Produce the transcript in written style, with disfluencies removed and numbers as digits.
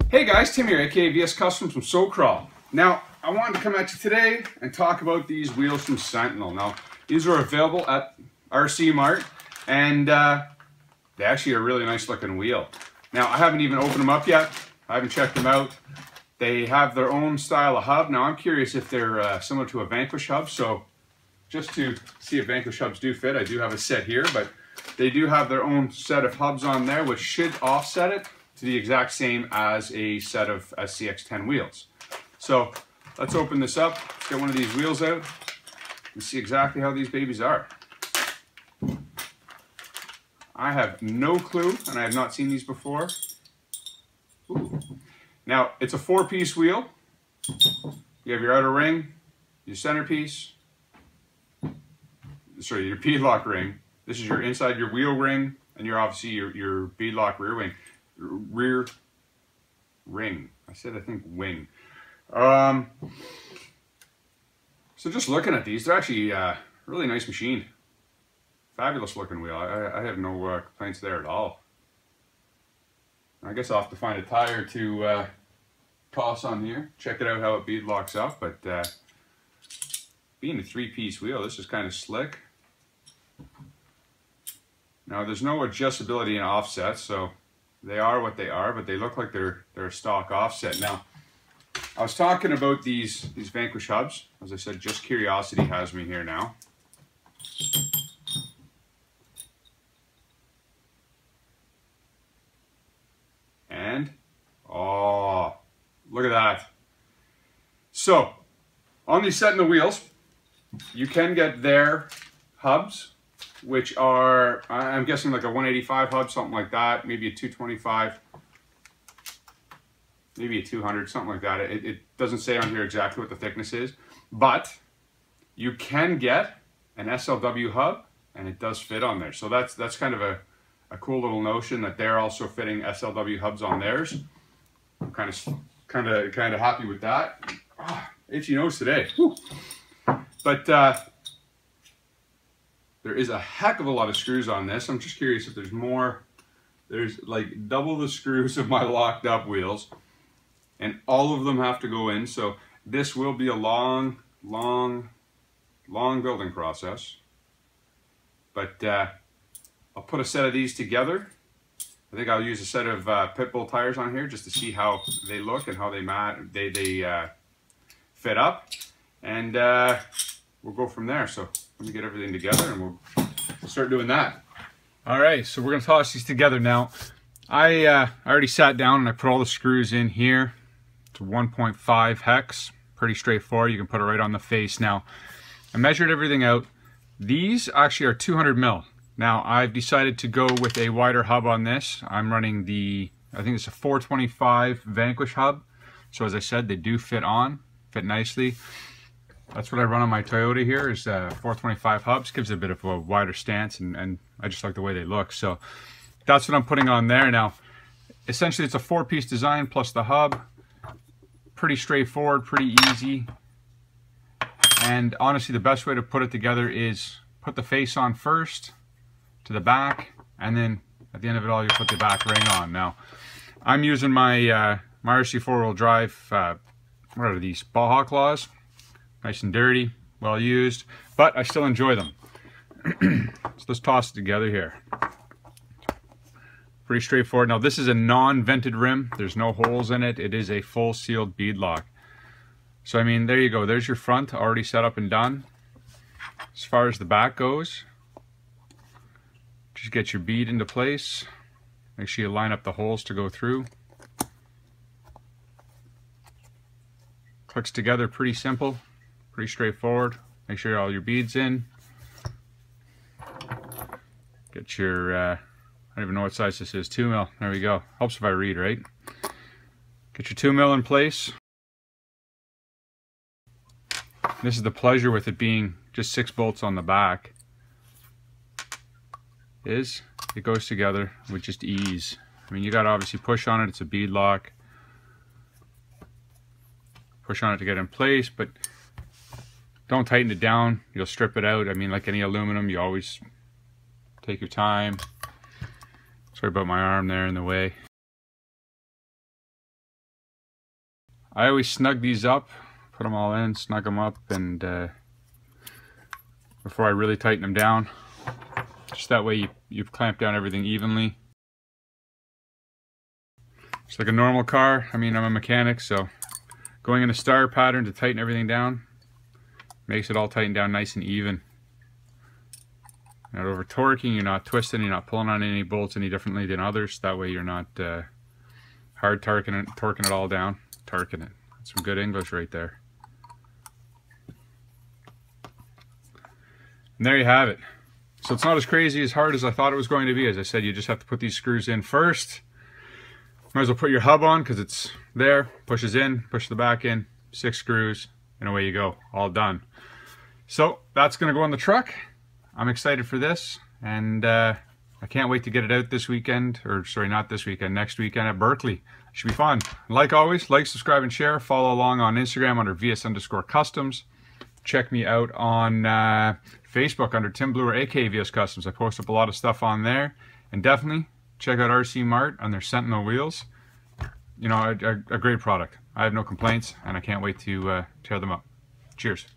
Hey guys, Tim here, aka VS Customs from SoCrawl. Now, I wanted to come at you today and talk about these wheels from Sentinel. Now, these are available at RC Mart, and they actually are a really nice looking wheel. Now, I haven't even opened them up yet. I haven't checked them out. They have their own style of hub. Now, I'm curious if they're similar to a Vanquish hub, so just to see if Vanquish hubs do fit, I do have a set here, but they do have their own set of hubs on there, which should offset it to the exact same as a set of SCX10 wheels. So let's open this up, let's get one of these wheels out and see exactly how these babies are. I have no clue, and I have not seen these before. Ooh. Now, it's a 4-piece wheel. You have your outer ring, your centerpiece, sorry, your beadlock ring. This is your inside your wheel ring, and your obviously your beadlock rear ring. I said I think wing. So just looking at these, they're actually really nice machine. Fabulous looking wheel. I have no complaints there at all. I guess I'll have to find a tire to toss on here. Check it out how it beadlocks up. But being a 3-piece wheel, this is kind of slick. Now there's no adjustability in offsets, so they are what they are, but they look like they're a stock offset. Now, I was talking about these Vanquish hubs. As I said, just curiosity has me here now. And, oh, look at that. So, on these Sentinel wheels, you can get their hubs, which are, I'm guessing like a 185 hub, something like that, maybe a 225, maybe a 200, something like that. It doesn't say on here exactly what the thickness is, but you can get an SLW hub, and it does fit on there. So that's kind of a cool little notion that they're also fitting SLW hubs on theirs. I'm kind of happy with that. Ah, itchy nose today. Whew. But there is a heck of a lot of screws on this. I'm just curious if there's more. There's like double the screws of my locked up wheels, and all of them have to go in. So this will be a long building process. But I'll put a set of these together. I think I'll use a set of Pitbull tires on here just to see how they look and how they fit up, and we'll go from there. So let me get everything together and we'll start doing that. All right, so we're gonna toss these together now. I already sat down and I put all the screws in here. It's 1.5 hex, pretty straightforward. You can put it right on the face. Now, I measured everything out. These actually are 200 mil. Now, I've decided to go with a wider hub on this. I'm running I think it's a 425 Vanquish hub. So as I said, they do fit nicely. That's what I run on my Toyota here, is 425 hubs. Gives it a bit of a wider stance, and I just like the way they look. So that's what I'm putting on there. Now, essentially it's a 4-piece design plus the hub. Pretty straightforward, pretty easy. And honestly, the best way to put it together is put the face on first to the back, and then at the end of it all, you put the back ring on. Now, I'm using my my RC 4-wheel drive, what are these, ball hawk claws? Nice and dirty, well used, but I still enjoy them. So let's toss it together here. Pretty straightforward. Now this is a non-vented rim. There's no holes in it. It is a full sealed beadlock. So I mean, there you go. There's your front already set up and done. As far as the back goes, just get your bead into place. Make sure you line up the holes to go through. Clicks together pretty simple. Pretty straightforward. Make sure all your beads in. Get your, I don't even know what size this is, 2 mil. There we go. Helps if I read, right? Get your 2 mil in place. This is the pleasure with it being just 6 bolts on the back. It goes together with just ease. I mean, you got to obviously push on it. It's a bead lock. Push on it to get in place, but don't tighten it down. You'll strip it out. I mean, like any aluminum, you always take your time. Sorry about my arm there in the way. I always snug these up, put them all in, snug them up, and before I really tighten them down. Just that way you've clamped down everything evenly. It's like a normal car. I mean, I'm a mechanic, so going in a star pattern to tighten everything down makes it all tighten down nice and even. You're not over torquing, you're not twisting, you're not pulling on any bolts any differently than others. That way you're not hard torquing it all down. Torquing it. That's some good English right there. And there you have it. So it's not as crazy as hard as I thought it was going to be. As I said, you just have to put these screws in first. Might as well put your hub on because it's there. Pushes in, push the back in, 6 screws, and away you go. All done. So that's going to go on the truck. I'm excited for this, and I can't wait to get it out this weekend, or sorry, not this weekend, next weekend at Berkeley. Should be fun. Like always, like, subscribe, and share. Follow along on Instagram under VS_Customs. Check me out on Facebook under Tim Bluer, aka VS Customs. I post up a lot of stuff on there. And definitely check out RC Mart on their Sentinel wheels. You know, a great product. I have no complaints, and I can't wait to tear them up. Cheers.